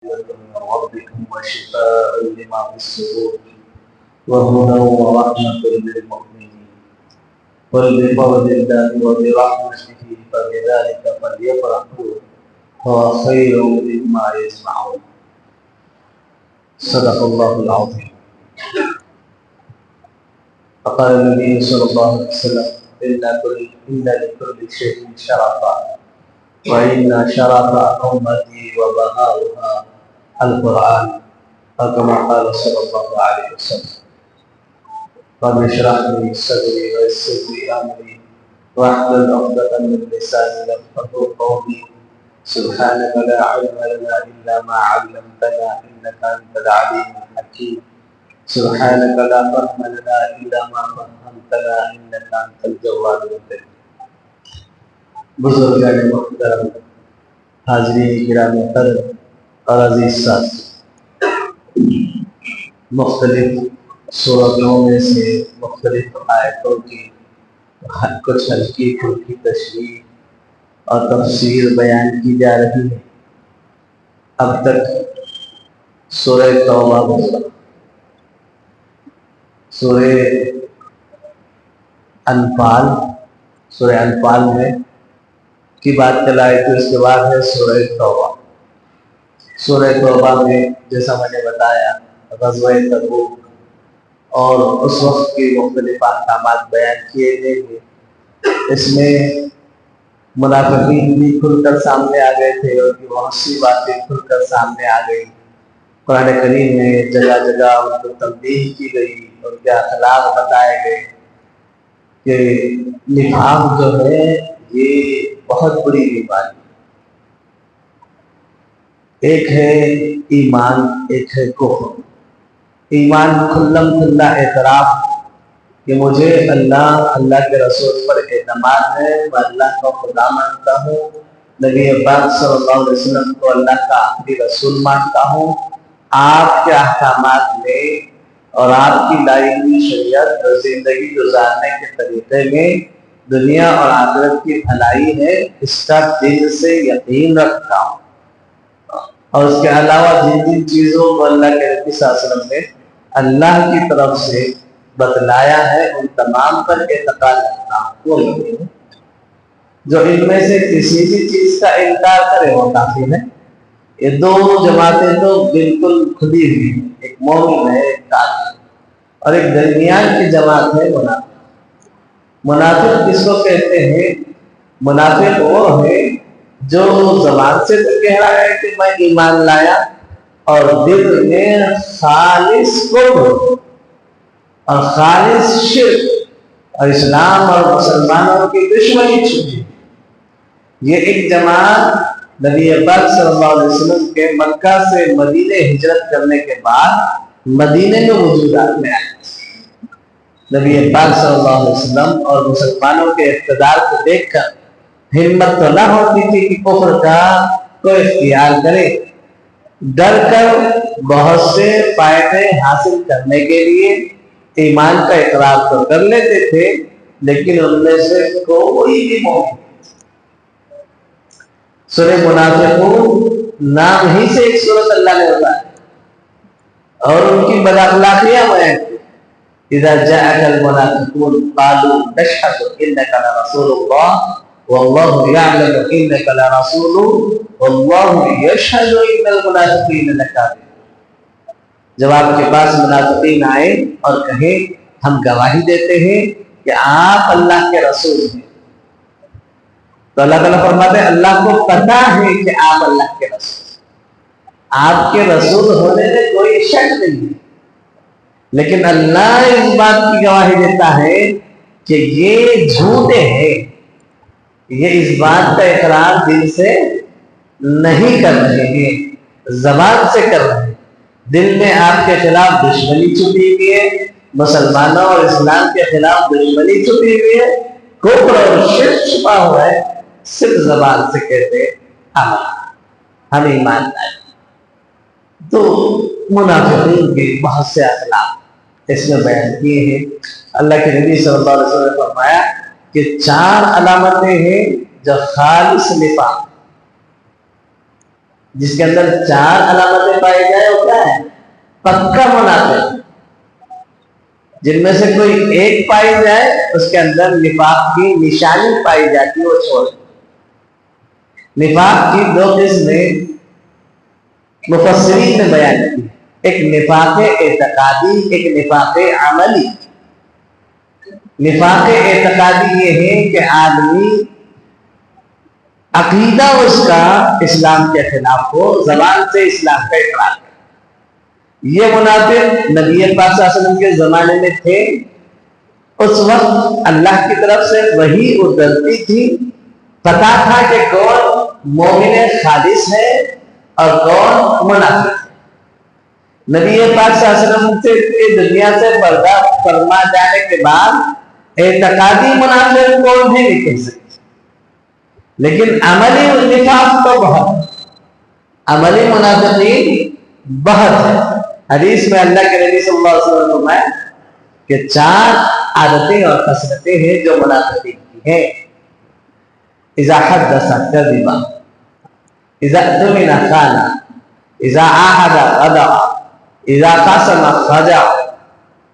من ربكم وشفاء لما في الصدور وهدى ورحمة للمؤمنين قل بفضل الله وبرحمته فبذلك فليفرحوا هو خير مما يجمعون صدق الله العظيم. فقال النبي صلى الله عليه وسلم إن لكل شيء شرفا وإن شرف أمتي وبهاؤها القرآن أو كما قال صلى الله عليه وسلم. رب اشرح لي صدري ويسر لي أمري واحلل عقدة من لساني يفقهوا قولي سبحانك لا علم لنا إلا ما علمتنا إنك أنت العليم الحكيم. سبحانك لا فهم لنا إلا ما فهمتنا إنك أنت الجواد الكريم. بزرگان محترم، حاضرین کرام قدر اور عزیز ساتھی، مختلف صورتوں میں سے مختلف آیتوں کی کچھ ہلکی پھلکی تشریح اور تفسیر بیان کی جا رہی ہے. اب تک سورہ توبہ گزرا، سورہ انفال میں کی بات چلائی تو اس کے بعد ہے سورہ توبہ. سورہ توبہ میں جیسا میں نے بتایا غزوہ تبوک اور اس وقت کی مختلف احکامات بیان کیے گئے ہیں. اس میں منافقین بھی کھل کر سامنے آ گئے تھے اور بہت سی باتیں کھل کر سامنے آ گئی. قرآن کریم میں جگہ جگہ ان کو تنبیہ کی گئی اور کیا اخلاق بتائے گئے کہ نفاق جو ہے یہ بہت بڑی بیماری، ایک ہے ایمان، ایک ہے کفر. ایمان کھلم کھلا اعتراف کہ مجھے اللہ کے رسول پر اعتماد ہے، میں اللہ کو خدا مانتا ہوں، نبی پاک صلی اللہ علیہ وسلم کو اللہ کا آخری رسول مانتا ہوں، آپ کے احکامات میں اور آپ کی لائی ہوئی شریعت اور زندگی گزارنے کے طریقے میں دنیا اور آخرت کی بھلائی ہے، اس کا دل سے یقین رکھتا ہوں. اور اس کے علاوہ جن جن چیزوں کو اللہ کے نبی صلی اللہ علیہ وسلم نے اللہ کی طرف سے بتلایا ہے ان تمام پر اعتقاد رکھتا ہوں. جو ان میں سے کسی بھی چیز کا انکار کرے وہ کافر ہے. یہ دو جماعتیں تو بالکل کھلی ہوئی ہیں، ایک مومن ہے، ایک کافر، اور ایک درمیان کی جماعت ہے منافق. منافق کس کو کہتے ہیں؟ منافق وہ ہے جو زبان سے تو کہہ رہا ہے کہ میں ایمان لایا اور دل میں خالص کفر اور خالص شرک اور اسلام اور مسلمانوں کی دشمنی چھپی. یہ ایک جماعت نبی پاک صلی اللہ علیہ وسلم کے مکہ سے مدینے ہجرت کرنے کے بعد مدینے میں وجودات میں آئی. نبی پاک صلی اللہ علیہ وسلم اور مسلمانوں کے اقتدار کو دیکھ کر ہمت تو نہ ہوتی تھی کہ کفر کا کوئی اختیار کرے. ڈر کر بہت سے فائدے حاصل کرنے کے لیے ایمان کا اقرار تو کر لیتے تھے، لیکن ان میں سے کوئی بھی مومن. سورہ منافقون نام ہی سے ایک سورت اللہ نے بتایا اور ان کی بداخلاقیاں بیان کی. اذا جاءك المنافقون قالوا نشهد انك لرسول الله والله يعلم انك لرسوله والله يشهد ان المنافقين لكاذبون. جب آپ کے پاس منافقین آئے اور کہیں ہم گواہی دیتے ہیں کہ آپ اللہ کے رسول ہیں، تو اللہ تعالیٰ فرماتے ہیں اللہ کو پتہ ہے کہ آپ اللہ کے رسول، آپ کے رسول ہونے میں کوئی شک نہیں ہے، لیکن اللہ اس بات کی گواہی دیتا ہے کہ یہ جھوٹے ہیں. یہ اس بات کا اقرار دل سے نہیں کر رہے ہیں، زبان سے کر رہے ہیں. دل میں آپ کے خلاف دشمنی چھپی ہوئی ہے، مسلمانوں اور اسلام کے خلاف دشمنی چھپی ہوئی ہے، کفر اور شرک چھپا ہوا ہے. صرف زبان سے کہتے ہم ایمان لائے. تو منافقین کے بہت سے اخلاق اس میں بیان کیے ہیں. اللہ کے نبی صلی اللہ علیہ وسلم نے فرمایا کہ 4 علامتیں ہیں جو خالص نفاق جس کے اندر 4 علامتیں پائی جائے وہ کیا ہے؟ پکا منافق. جن میں سے کوئی ایک پائی جائے اس کے اندر نفاق کی نشانی پائی جاتی ہے وہ چھوڑ. نفاق کی 2 قسمیں مفسرین نے بیان کی، ایک نفاق اعتقادی، ایک نفاق عملی. نفاق اعتقادی یہ ہے کہ آدمی عقیدہ اس کا اسلام کے خلاف ہو، زبان سے اسلام کا اقرار کرے. یہ منافق نبی پاک صلی اللہ علیہ وسلم کے زمانے میں تھے. اس وقت اللہ کی طرف سے وحی اترتی تھی، پتا تھا کہ کون مومن خالص ہے اور کون منافق ہے. نبی پاک صلی اللہ علیہ وسلم سے دنیا سے پردہ فرما جانے کے بعد اعتقادی منافق کون بھی نہیں کہہ سکتے، لیکن عملی نفاق تو بہت، عملی منافقین بہت ہے. حدیث میں اللہ کے نبی صلی اللہ علیہ وسلم نے فرمایا کہ 4 عادتیں اور خصلتیں ہیں جو منافقین کی ہیں. اذا حدث كذب، اذا اؤتمن خان، اذا عاهد غدر، اذا قسم خجر.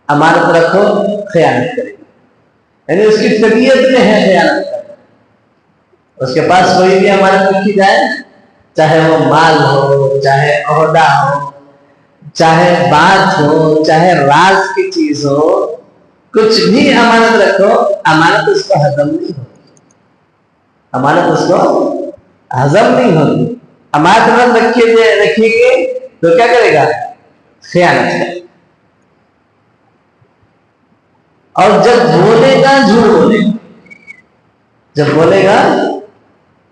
امانت رکھو خیانت کرے، یعنی اس کی طبیعت میں ہے خیانت کرنا. اس کے پاس کوئی بھی امانت رکھی جائے، چاہے وہ مال ہو، چاہے عہدہ ہو، چاہے بات ہو، چاہے راز کی چیز ہو، کچھ بھی امانت رکھو، امانت اس کو ہضم نہیں ہوگی. امانت اس کو ہضم نہیں ہوگی. امانت رکھیے گے تو کیا کرے گا؟ خیانت کرے. اور جب بولے گا جھوٹ بولے گا، جب بولے گا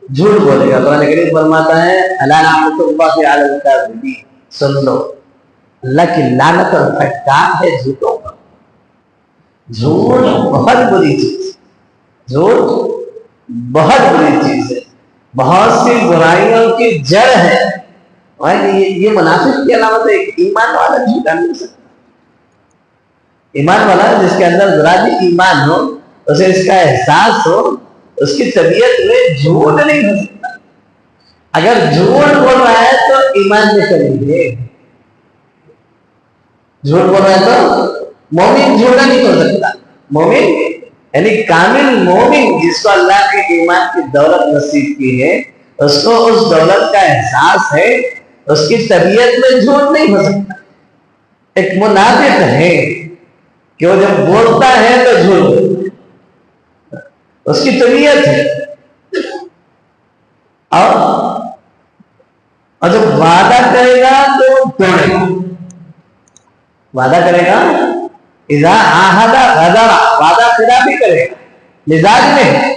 جھوٹ بولے گا. قرآن کریم فرماتا ہے الا لعنۃ اللہ علی الکاذبین. سن لو، اللہ کی لعنت اور پھٹکار ہے جھوٹوں پر. جھوٹ بہت بری چیز، جھوٹ بہت بری چیز ہے، بہت سی برائیوں کی جڑ ہے. یہ منافق کی علامت ہے. ایمان والا جھوٹا نہیں ہو سکتا. ایمان والا جس کے اندر ذرا بھی ایمان ہو، اسے اس کا احساس ہو، اس کی طبیعت میں جھوٹ نہیں ہو سکتا. اگر جھوٹ بول رہا ہے تو ایمان میں قریب ہے. جھوٹ بول رہا ہے تو مومن جھوٹا نہیں ہو سکتا. مومن یعنی کامل مومن جس کو اللہ کے ایمان کی دولت نصیب کی ہے، اس کو اس دولت کا احساس ہے، اس کی طبیعت میں جھوٹ نہیں ہو سکتا. ایک منافق ہے کہ وہ جب بولتا ہے تو جھوٹ بولتا ہے، اس کی طبیعت ہے. اور جب وعدہ کرے گا تو توڑے گا. وعدہ کرے گا اذا عاہد غدر، وعدہ خلافی کرے گا، مزاج میں ہے.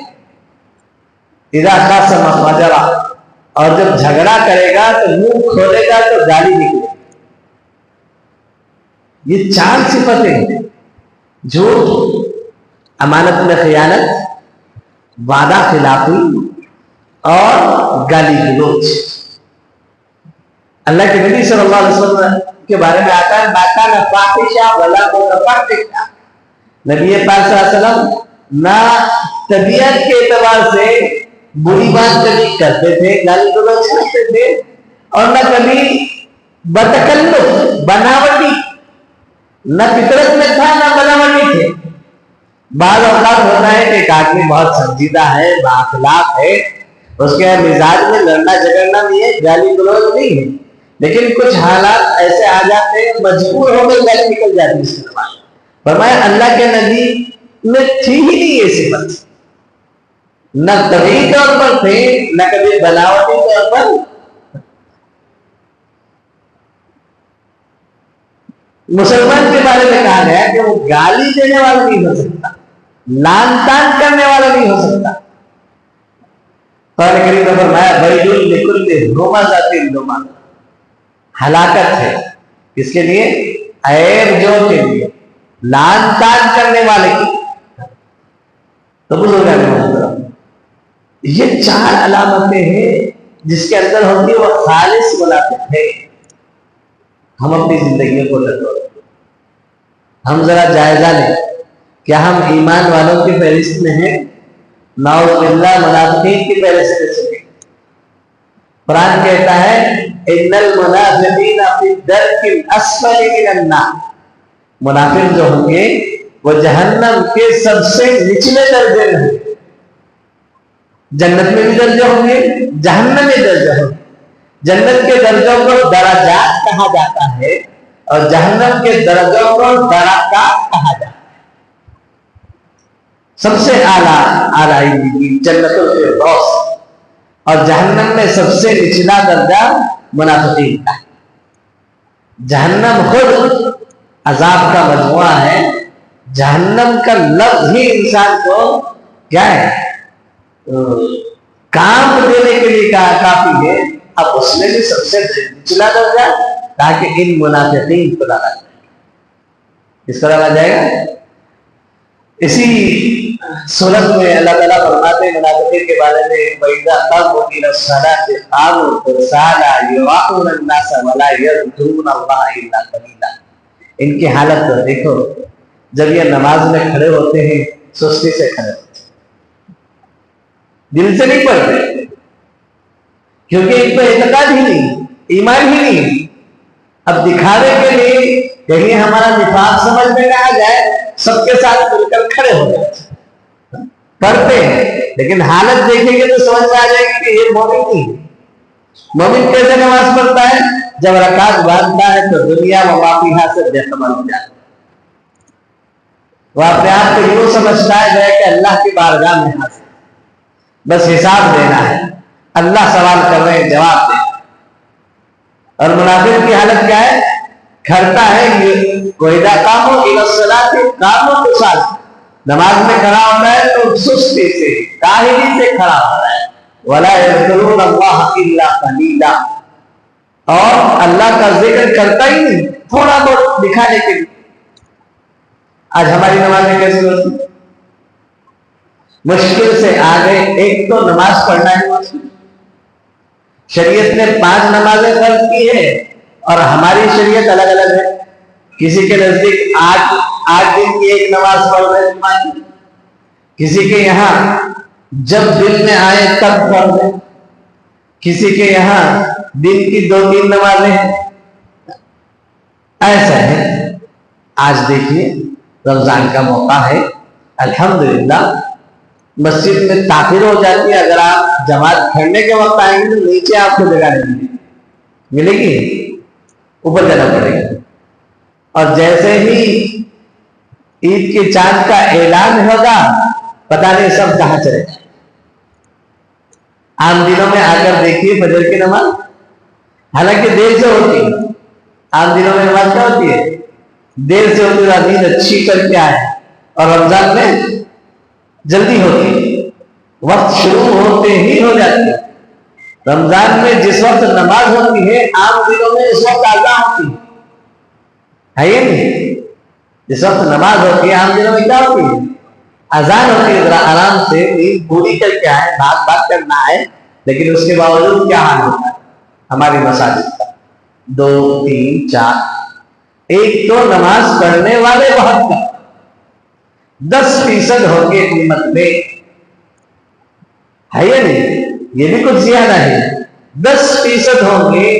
اذا قسم فجر، اور جب جھگڑا کرے گا تو منہ کھولے گا تو گالی نکلے گی. یہ 4 صفتیں ہیں: جھوٹ، امانت میں خیانت، وعدہ خلافی اور گالی گلوچ. اللہ کے نبی صلی اللہ علیہ وسلم کے بارے میں آتا ہے باکان فاحشہ ولا متفحشہ. نبی پاک صلی اللہ علیہ وسلم نہ طبیعت کے اعتبار سے بری بات کبھی کرتے تھے، گالی گلوچ کرتے تھے، اور نہ کبھی بتکلف بناوٹی، نہ فطرت میں تھا نہ بناوٹی تھے. بعض اوقات ہوتا ہے کہ ایک آدمی بہت سنجیدہ ہے، بااخلاق ہے، اس کے مزاج میں لڑنا جھگڑنا نہیں ہے، گالی گلوچ نہیں ہے، لیکن کچھ حالات ایسے آ جاتے ہیں مجبور ہو کر گالی نکل جاتی ہے اس کے بعد. فرمایا اللہ کے نبی میں تھی ہی نہیں یہ صفت، نہ طبیعی طور پر تھے نہ کبھی بناوٹی طور پر. مسلمان کے بارے میں کہا گیا کہ وہ گالی دینے والا نہیں ہو سکتا، لان تان کرنے والا نہیں ہو سکتا. قرآن کریم نے فرمایا ویل لکل ہمزۃ لمزہ، ہلاکت ہے کس کے لیے؟ عیب جو کے لیے، لان تان کرنے والے کی. تو بزرگان محترم، یہ 4 علامتیں ہیں جس کے اندر ہوتی ہے وہ خالص منافق ہے. ہم اپنی زندگیوں کو لٹو، ہم ذرا جائزہ لیں، کیا ہم ایمان والوں کی فہرست میں ہیں؟ نعوذ باللہ منافقین کی فہرست میں سے ہیں. قرآن کہتا ہے ان المنافقین فی الدرک الاسفل من النار، منافق جو ہوں گے وہ جہنم کے سب سے نچلے درجے میں ہوں گے. جنت میں بھی درجے ہوں گے، جہنم میں درجے ہوں گے. جنت کے درجوں کو درجات کہا جاتا ہے اور جہنم کے درجوں کو درکات کہا جاتا ہے. سب سے اعلیٰ جنت الفردوس، اور جہنم میں سب سے نچلا درجہ منافقین کا ہے. جہنم خود عذاب کا مجموعہ ہے. جہنم کا لفظ ہی انسان کو کیا ہے، کام دینے کے لیے کافی ہے. اب اس میں بھی سب سے نچلا درجہ تاکہ ان منافقین کو ڈالا جائے. اس طرح ڈالا جائے گا. اسی سورت میں اللہ تعالیٰ فرماتے ہیں منافقین کے بارے میں وَإِذَا قَامُوا إِلَى الصَّلَاةِ قَامُوا كُسَالَىٰ يُرَاءُونَ النَّاسَ وَلَا يَذْكُرُونَ اللَّهَ إِلَّا قَلِيلًا. ان کی حالت تو دیکھو، جب یہ نماز میں کھڑے ہوتے ہیں سستی سے کھڑے ہوتے ہیں، دل سے نہیں پڑھتے، کیونکہ ان کو اعتقاد ہی نہیں، ایمان ہی نہیں. اب دکھاوے کے لیے کہیں ہمارا نفاق سمجھ میں نہ آ جائے، سب کے ساتھ مل کر کھڑے ہو جاتے، پڑھتے ہیں، لیکن حالت دیکھیں گے تو سمجھ میں آ جائے گی کہ یہ مومن نہیں. مومن کیسے نماز پڑھتا ہے؟ جب رکعت باندھتا ہے تو دنیا و ما فیہا سے بے خبر ہو جاتا ہے. وہ اپنے آپ کو یوں سمجھتا ہے کہ اللہ کی بارگاہ میں حاضر، بس حساب دینا ہے، اللہ سوال کر رہے ہیں، جواب دیں. اور منافق کی حالت کیا ہے؟ کھڑتا ہے وَإِذَا قَامُوا إِلَى الصَّلَاةِ قَامُوا كُسَالَىٰ، نماز میں کھڑا ہوتا ہے تو سستی سے، کاہلی سے کھڑا ہوتا ہے. وَلَا يَذْكُرُونَ اللَّهَ إِلَّا قَلِيلًا، اور اللہ کا ذکر کرتا ہی نہیں، تھوڑا بہت دکھانے کے لیے. آج ہماری نمازیں کیسی ہوتی؟ مشکل سے آگے ایک تو نماز پڑھنا ہے مشکل. شریعت نے 5 نمازیں فرض کی ہے اور ہماری شریعت الگ الگ ہے. کسی کے نزدیک 8 دن کی ایک نماز پڑھ رہے ہیں، کسی کے یہاں جب دل میں آئے تب پڑھ رہے، کسی کے یہاں دن کی 2-3 نمازیں ہیں. ایسا ہے. آج دیکھیے رمضان کا موقع ہے، الحمدللہ مسجد میں تاخیر ہو جاتی ہے. اگر آپ جماعت کھڑنے کے وقت آئیں گے تو نیچے آپ کو جگہ نہیں ملے گی، اوپر جانا پڑے گا. اور جیسے ہی عید کے چاند کا اعلان ہوگا پتہ نہیں سب کہاں چلے جائیں. عام دنوں میں آ کر دیکھیے فجر کی نماز حالانکہ دیر سے ہوتی ہے. عام دنوں میں نماز کیا ہوتی ہے؟ دیر سے ہوتی ہے، نیند اچھی کر کے آئے. اور رمضان میں جلدی ہوتی ہے، وقت شروع ہوتے ہی ہو جاتی ہے. رمضان میں جس وقت نماز ہوتی ہے عام دنوں میں اس وقت اذان ہوتی ہے یہ نہیں. جس وقت نماز ہوتی ہے عام دنوں میں کیا ہوتی ہے؟ اذان ہوتی ہے. ذرا آرام سے نیند پوری کر کے آئے، بات کرنا ہے. لیکن اس کے باوجود کیا حال ہوتا ہے ہماری مساجد کا؟ 2 3 4. ایک تو نماز پڑھنے والے بہت کم، 10% ہوں گے امت میں، ہے یا نہیں؟ یہ بھی کچھ زیادہ ہے. 10% ہوں گے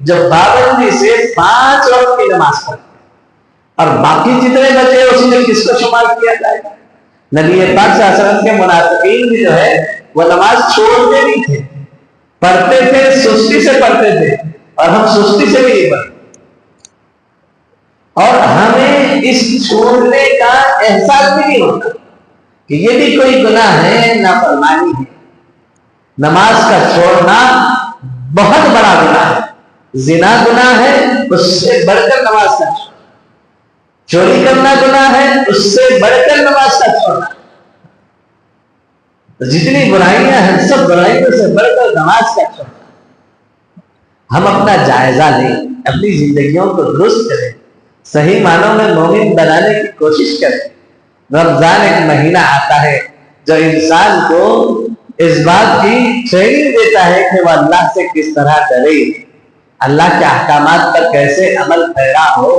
جو پابندی سے 5 وقت کی نماز پڑھتے ہیں. اور باقی جتنے بچے اس میں کس کو شمار کیا جائے؟ نبی پاک صلی اللہ علیہ وسلم کے منافقین بھی جو ہے وہ نماز چھوڑتے نہیں تھے، پڑھتے تھے، سستی سے پڑھتے تھے. اور ہم سستی سے بھی نہیں پڑھتے، اور ہمیں اس چھوڑنے کا احساس بھی نہیں ہوتا کہ یہ بھی کوئی گناہ ہے، نافرمانی ہے. نماز کا چھوڑنا بہت بڑا گناہ ہے. زنا گناہ ہے، اس سے بڑھ کر نماز کا چھوڑنا. چوری کرنا گناہ ہے، اس سے بڑھ کر نماز کا چھوڑنا. جتنی برائیاں ہیں سب برائیوں سے بڑھ کر نماز کا چھوڑنا. ہم اپنا جائزہ لیں، اپنی زندگیوں کو درست کریں، صحیح معنوں میں مومن بنانے کی کوشش کریں. رمضان ایک مہینہ آتا ہے جو انسان کو اس بات کی ٹریننگ دیتا ہے کہ وہ اللہ سے کس طرح ڈرے، اللہ کے احکامات پر کیسے عمل پیرا ہو.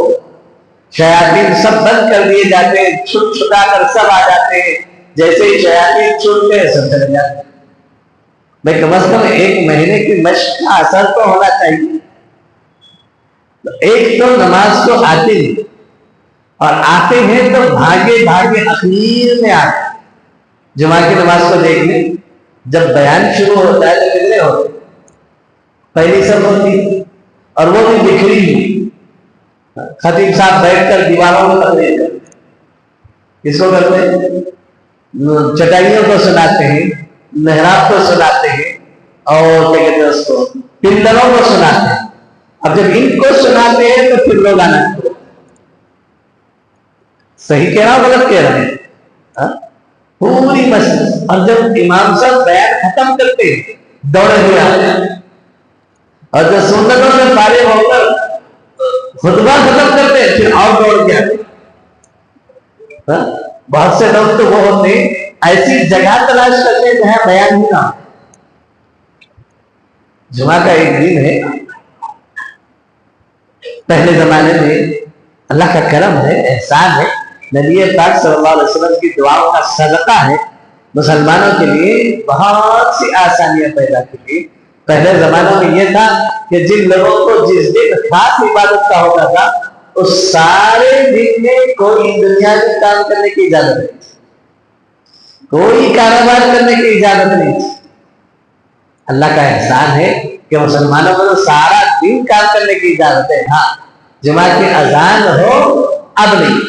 شیاطین سب بند کر دیے جاتے ہیں، چھٹ چھٹا کر سب آ جاتے ہیں. جیسے ہی شیاطین چھوٹتے ہیں سب چلے جاتے ہیں. بھائی کم از کم 1 مہینے کی مشق کا اثر تو ہونا چاہیے. ایک تو نماز کو آتے نہیں، اور آتے ہیں تو بھاگے بھاگے اخیر میں آتے. جمعہ کی نماز کو دیکھ لیں، جب بیان شروع ہوتا ہے تو کتنے ہوتے؟ پہلی سب ہوتی، اور وہ بھی بکھری ہوئی. خطیب صاحب بیٹھ کر دیواروں میں تقریر کرتے. کس کو کرتے ہیں؟ چٹائیوں کو سناتے ہیں، محراب کو سناتے ہیں، اور کیا کہتے ہیں اس کو، پلروں کو سناتے ہیں. اب جب ان کو سناتے ہیں تو پھر لوگ آنا صحیح کہہ رہا ہوں غلط کہہ رہے ہیں؟ پوری مسجد. اور جب امام صاحب بیان ختم کرتے ہیں دوڑے ہوئے آتے ہیں، اور جب سنتوں سے فارغ ہو کر خطبہ ختم کرتے ہیں پھر اور دوڑ کے آتے. بہت سے لوگ تو وہ ہوتے ایسی جگہ تلاش کرتے ہیں جہاں بیان ہی نہ ہو. جمعہ کا ایک دن ہے، پہلے زمانے میں اللہ کا کرم ہے، احسان ہے، نبی پاک صلی اللہ علیہ وسلم کی دعاؤں کا صدقہ ہے، مسلمانوں کے لیے بہت سی آسانیاں پیدا کی. پہلے زمانوں میں یہ تھا کہ جن لوگوں کو جس دن خاص عبادت کا ہوتا تھا اس سارے دن میں کوئی دنیاوی کام کرنے کی اجازت نہیں تھی، کوئی کاروبار کرنے کی اجازت نہیں تھی. اللہ کا احسان ہے کہ مسلمانوں کو تو سارا دن کام کرنے کی اجازت ہے. ہاں جمعہ کی اذان ہو اب نہیں.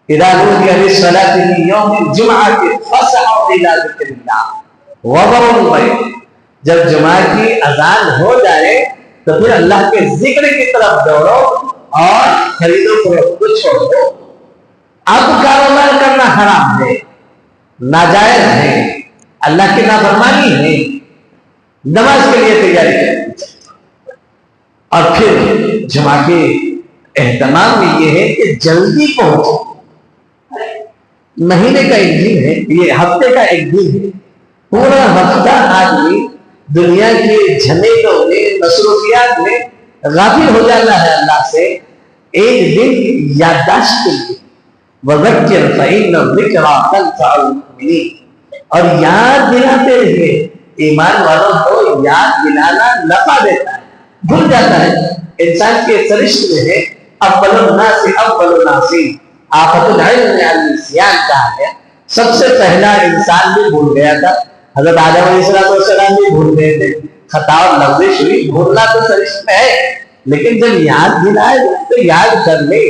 اذا نودي للصلاة من يوم الجمعة فاسعوا إلى ذكر الله وذروا البيع. جب جمعہ کی اذان ہو جائے تو پھر اللہ کے ذکر کی طرف دوڑو اور خریدو فروخت کو چھوڑ دو. اب کاروبار کرنا حرام ہے، ناجائز ہے، اللہ کی نافرمانی ہے. نماز کے لیے تیاری کرنی چاہیے. اور پھر جمعہ کے اہتمام میں یہ ہے کہ جلدی پہنچو. مہینے کا ایک دن ہے، یہ ہفتے کا ایک دن ہے. پورا ہفتہ آدمی دنیا کے جھمیلوں میں، مصروفیات میں غافل ہو جانا ہے اللہ سے. ایک دن یادداشت کے لیے وذکر فإن الذکریٰ تنفع المؤمنین، اور یاد دلاتے رہیے. ایمان والوں کو یاد دلانا نفع دیتا ہے. بھول جاتا ہے. انسان کے سرشت میں ہے اول الناس اول الناس آفت العلم عن النسیان کہا ہے. سب سے پہلا انسان بھی بھول گیا تھا. حضرت آدم علیہ السلام بھی بھول گئے تھے. خطا اور لغزش ہوئی. بھولنا تو سرشت میں ہے، لیکن جب یاد دلائے تو یاد کر لے.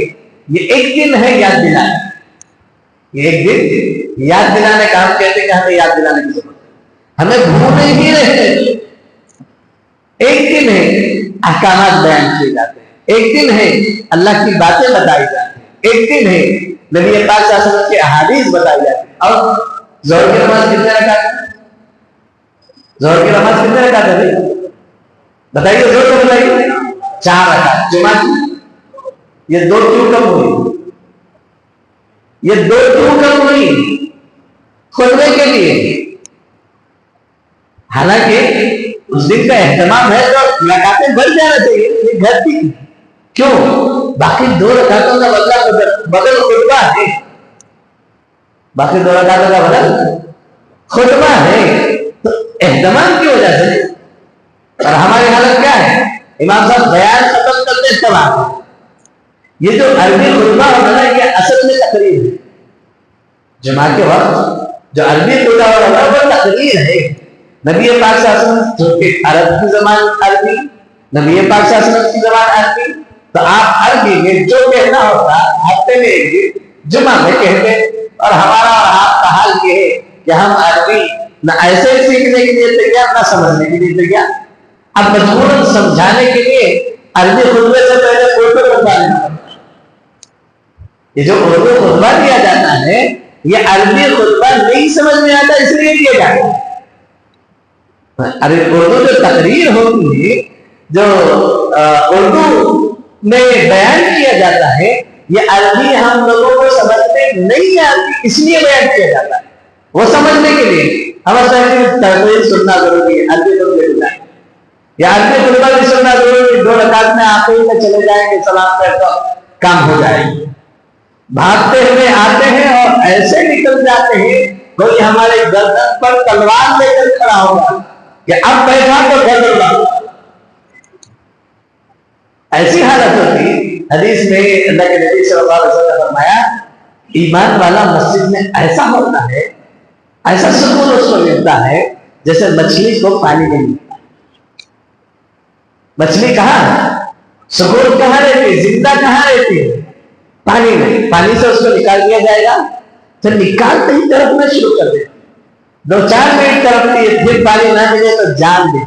یہ ایک دن ہے یاد دلانے. یہ ایک دن یاد دلانے کا ہم کہتے ہیں کہ ہمیں یاد دلانے کی ضرورت ہے، ہمیں بھولے ہی رہے. ایک دن ہے احکامات بیان کیے جاتے ہیں. ایک دن ہے اللہ کی باتیں بتائی جاتی ہیں. ایک دن ہے نبی پاک صلی اللہ علیہ وسلم کی احادیث بتائی جاتی ہیں. اور ظہر کی نماز کتنے رکعت ہے؟ ظہر کی نماز کتنے رکعت ہے بتائیے؟ ظہر کو بتائیے. 4 رکعت. جمعہ کی یہ 2 کیوں کم ہوئی؟ یہ 2 کیوں کم ہوئی؟ خطبے کے لیے. حالانکہ اس دن کا اہتمام ہے تو رکعتیں بڑھ جانا چاہیے. یہ گھر کی کیوں؟ باقی 2 رکعتوں کا بدل خطبہ ہے. باقی 2 رکعتوں کا بدل خطبہ ہے. تو اہتمام کی وجہ سے. اور ہماری حالت کیا ہے؟ امام صاحب بیان ختم کرتے تمام. یہ جو عربی خطبہ ہوتا ہے یہ اصل میں تقریر ہے. جمعہ کے وقت جو عربی خطبہ ہوتا ہے وہ تقریر ہے. نبی پاک صلی اللہ علیہ وسلم جو کہ عرب کی زبان عربی، نبی پاک صلی اللہ علیہ وسلم کی زبان عربی، تو آپ عربی میں جو کہنا ہوتا ہفتے میں ایک دن جمعہ میں کہتے. اور ہمارا اور آپ کا حال یہ ہے کہ ہم عربی نہ ایسے سیکھنے کے لیے تیار نہ سمجھنے کے لیے تیار. اب مجبوراً سمجھانے کے لیے عربی خطبے سے پہلے اردو خطبہ لینا پڑتا ہے. یہ جو اردو خطبہ دیا جاتا ہے یہ عربی خطبہ نہیں سمجھ میں آتا اس لیے دیا جاتا ہے. ارے اردو جو تقریر ہوتی ہے، جو اردو میں بیان کیا جاتا ہے، یہ عربی ہم لوگوں کو سمجھنے نہیں آتی اس لیے بیان کیا جاتا ہے. وہ سمجھنے کے لیے ہم تقریر سننا ضروری ہے. عربی خطبے میں یا عربی خطبہ بھی سننا ضروری ہے. 2 رکعت میں آتے ہی چلے جائیں گے سلام کر تو کام ہو جائے گی. بھاگتے ہوئے آتے ہیں اور ایسے نکل جاتے ہیں کوئی ہمارے گردن پر تلوار لے کر کھڑا ہوگا کہ اب بیٹھا تو گردن ڈالو. ایسی حالت ہوتی. حدیث میں اللہ کے نبی صلی اللہ علیہ وسلم نے فرمایا ایمان والا مسجد میں ایسا ہوتا ہے, ایسا سکون اس کو ملتا ہے جیسے مچھلی کو پانی میں ملتا ہے. مچھلی کہاں سکون کہاں رہتی ہے, زندہ کہاں رہتی ہے؟ پانی میں. پانی سے اس کو نکال دیا جائے گا, پھر نکالتے ہی تڑپنا شروع کر دیتی, 2-4 منٹ تڑپتی ہے, پھر پانی نہ ملے تو جان دے.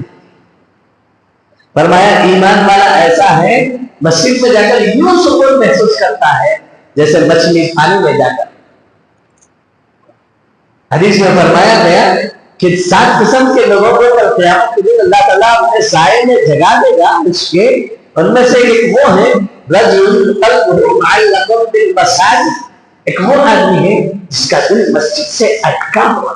فرمایا ایمان والا ایسا ہے مسجد میں جا کر یوں سکون محسوس کرتا ہے جیسے مچھلی پانی میں جا کر. حدیث میں فرمایا گیا کہ 7 قسم کے لوگوں کو کل قیامت کے دن اللہ تعالیٰ اپنے سائے میں جگا دے گا. اس کے ان میں سے ایک وہ ہے رجل قلبہ معلق بالمساجد, ایک وہ آدمی ہے جس کا دل مسجد سے اٹکا ہوا,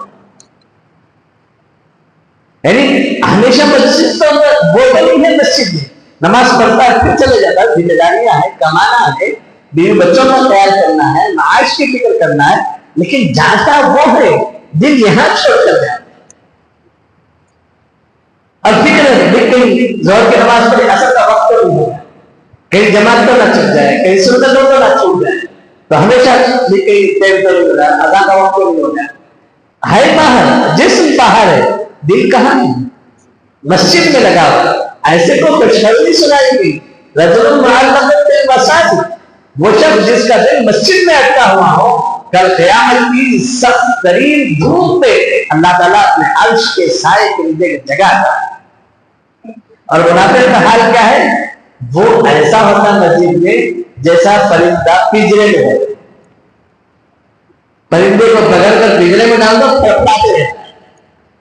یعنی ہمیشہ مسجد تو وہ بنی ہے, مسجد میں نماز پڑھتا ہے پھر چلے جاتا ہے, ذمہ داریاں ہیں, کمانا ہے, بیوی بچوں کو تیار کرنا ہے, معاش کی فکر کرنا ہے, لیکن جاتا وہ ہے دل یہاں چھوڑ کر جاتا ہے. اور فکر ہے کہیں ظہر کی نماز پڑھی اثر کا وقت تو نہیں ہوگا, کہیں جماعت تو نہ چھوٹ جائے, کہیں سنتوں تو نہ چھوٹ جائے, تو ہمیشہ کہیں ٹائم تو نہیں ہوگا, اذان کا وقت تو نہیں ہوگا. ہے باہر, جسم باہر ہے, دل کہاں ہے؟ مسجد میں لگا ہوا. ایسے کو خوشخبری سنائی گئی رجل معلق بالمساجد, وہ شخص جس کا دل مسجد میں اٹکا ہوا ہو, کل قیامت کی سخت ترین دھوپ میں اللہ تعالیٰ اپنے عرش کے سائے کے نیچے جگہ ہے. اور منافق کا حال کیا ہے؟ وہ ایسا ہوتا مسجد میں جیسا پرندہ پنجرے میں ہے. پرندے کو پکڑ کر پنجرے میں ڈال دو پھڑپڑاتے رہتا ہے,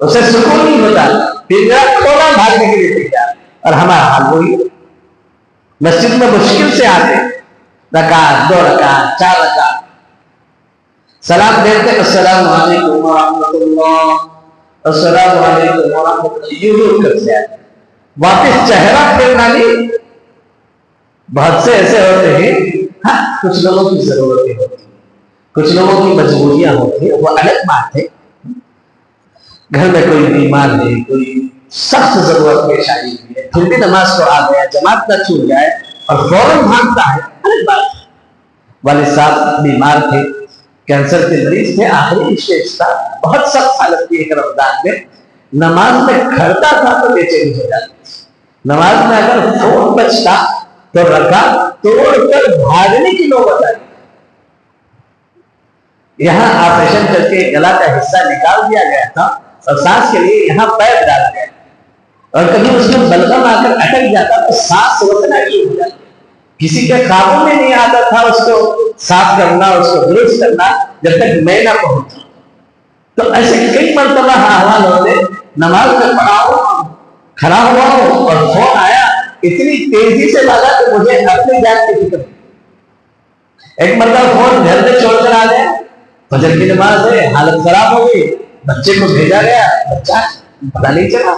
اسے سکون نہیں ہوتا, پنجرا توڑا بھاگنے کے لیے تیار. اور ہمارا حال وہی مسجد میں مشکل سے آتے, رکعت 2 رکعت 4 رکعت, سلام دیتے السلام علیکم ورحمۃ اللہ, السلام علیکم ورحمۃ اللہ, یوں کر سے آتے, واپس چہرہ پھیرنا نہیں. بہت سے ایسے ہوتے ہیں, ہاں کچھ لوگوں کی ضرورتیں ہوتی ہیں, کچھ لوگوں کی مجبوریاں ہوتی ہیں, وہ الگ بات ہے. گھر میں کوئی بیمار ہے, کوئی سخت ضرورت پیش آئی ہے, پھر بھی نماز کو آ گیا, جماعت نہ چھوٹ جائے اور فوراً بھاگتا ہے, الگ بات ہے. والد صاحب بیمار تھے, کینسر کے مریض تھے, آخری اسٹیج تھا, بہت سخت حالت تھی ایک رمضان میں, نماز میں کھڑتا تھا تو بے چینی ہو جاتی. نماز میں اگر فون بچتا تو رکعت توڑ کر بھاگنے کی نوبت آئی. یہاں آپریشن کر کے گلا کا حصہ نکال دیا گیا تھا اور سانس کے لیے یہاں پیر ڈالا گیا, اور کبھی اس میں بلغم آ کر اٹک جاتا تو سانس روکنا شروع ہو جاتی. کسی کے خوابوں میں نہیں آتا تھا اس کو صاف کرنا, اس کو درست کرنا, جب تک میں نہ پہنچا. تو ایسے کئی مرتبہ احوال ہوتے, نماز میں پڑھا ہو, کھڑا ہوا ہو اور فون آیا, اتنی تیزی سے بھاگا کہ مجھے اپنی جان کی فکر. ایک مرتبہ فون گھر میں چھوڑ کر آ گیا, فجر کی نماز ہے, حالت خراب ہو گئی, بچے کو بھیجا گیا, بچہ پتا نہیں چلا,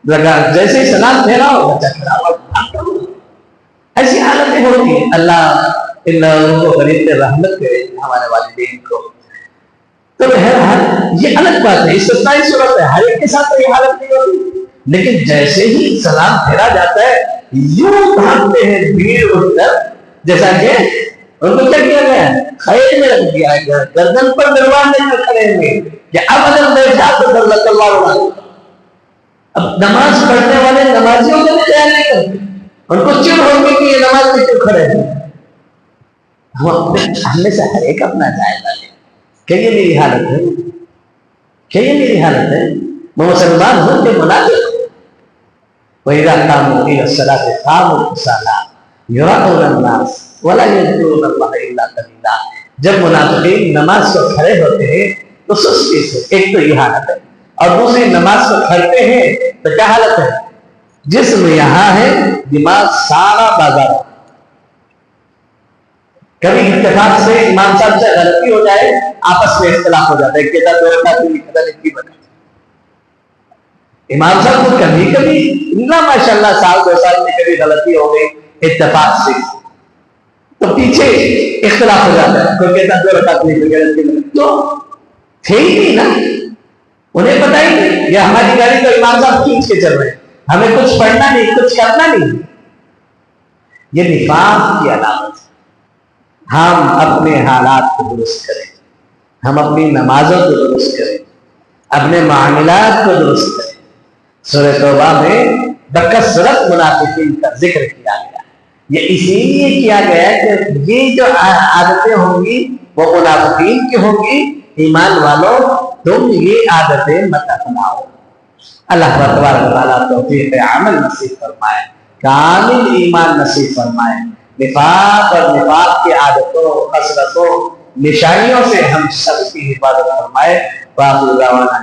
لگا جیسے ہی سلام پھیرا ہو بچہ کھڑا ہوا. ایسی حالتیں ہوتی ہیں. اللہ ان لوگوں کو غریب رحمت کرے, ہمارے والدین کو. تو بہرحال یہ الگ بات ہے, استثنائی صورت ہے, ہر ایک کے ساتھ یہ حالت نہیں ہوتی. لیکن جیسے ہی سلام پھیرا جاتا ہے یوں بھاگتے ہیں بھیڑ اٹھ کر, جیسا کہ ان کو کیا کیا گیا ہے, خیر میں رکھ دیا گیا, گردن پر دروازے میں کھڑے ہوئے کہ اب اگر بیٹھا تو اللہ تعالیٰ. اب نماز پڑھنے والے نمازیوں کے لیے تیار نہیں کرتے, ان کو چڑ ہوگی کہ یہ نماز میں کیوں کھڑے ہیں. ہم میں سے ہر ایک اپنا جائزہ لے کہ یہ میری حالت ہے, کہ یہ میری حالت ہے. میں مسلمان ہوں کہ منافق ہوں. وَإِذَا قَامُوا إِلَى الصَّلَاةِ قَامُوا كُسَالَىٰ يُرَاءُونَ النَّاسَ وَلَا يَذْكُرُونَ اللَّهَ إِلَّا قَلِيلًا. جب منافقین نماز کو کھڑے ہوتے ہیں تو سستی سے, ایک تو یہ حالت ہے, اور دوسری نماز کو کھڑتے ہیں تو کیا حالت ہے, جسم یہاں ہے, دماغ سارا بازار. کبھی اتفاق سے امام صاحب سے غلطی ہو جائے, آپس میں اختلاف ہو جاتا ہے, کہتا دو رکعت نہیں کہتا نہیں بنا. امام صاحب کو کبھی کبھی اللہ ماشاءاللہ سال 2 سال میں کبھی غلطی ہو گئی اتفاق سے, تو پیچھے اختلاف ہو جاتا ہے, کوئی کہتا 2 رکعت نہیں, کوئی غلطی نہیں. تو تھے ہی نہیں نا، انہیں پتہ ہی نہیں، یہ ہماری گاڑی تو امام صاحب کھینچ کے چل رہے ہیں، ہمیں کچھ پڑھنا نہیں، کچھ کرنا نہیں. یہ نفاق کی علامت ہے. ہم اپنے حالات کو درست کریں، ہم اپنی نمازوں کو درست کریں، اپنے معاملات کو درست کریں. سورہ توبہ میں بکثرت منافقین کا ذکر کیا گیا. یہ اسی لیے کیا گیا کہ یہ جو عادتیں ہوں گی وہ منافقین کی ہوں گی. ایمان والوں تم یہ عادتیں مت اپناؤ. اللہ تبارک و تعالیٰ توفیق عمل نصیب فرمائے، کامل ایمان نصیب فرمائے. نفاق اور نفاق کی عادتوں، کثرتوں، نشانیوں سے ہم سب کی حفاظت فرمائے. وآخر دعوانا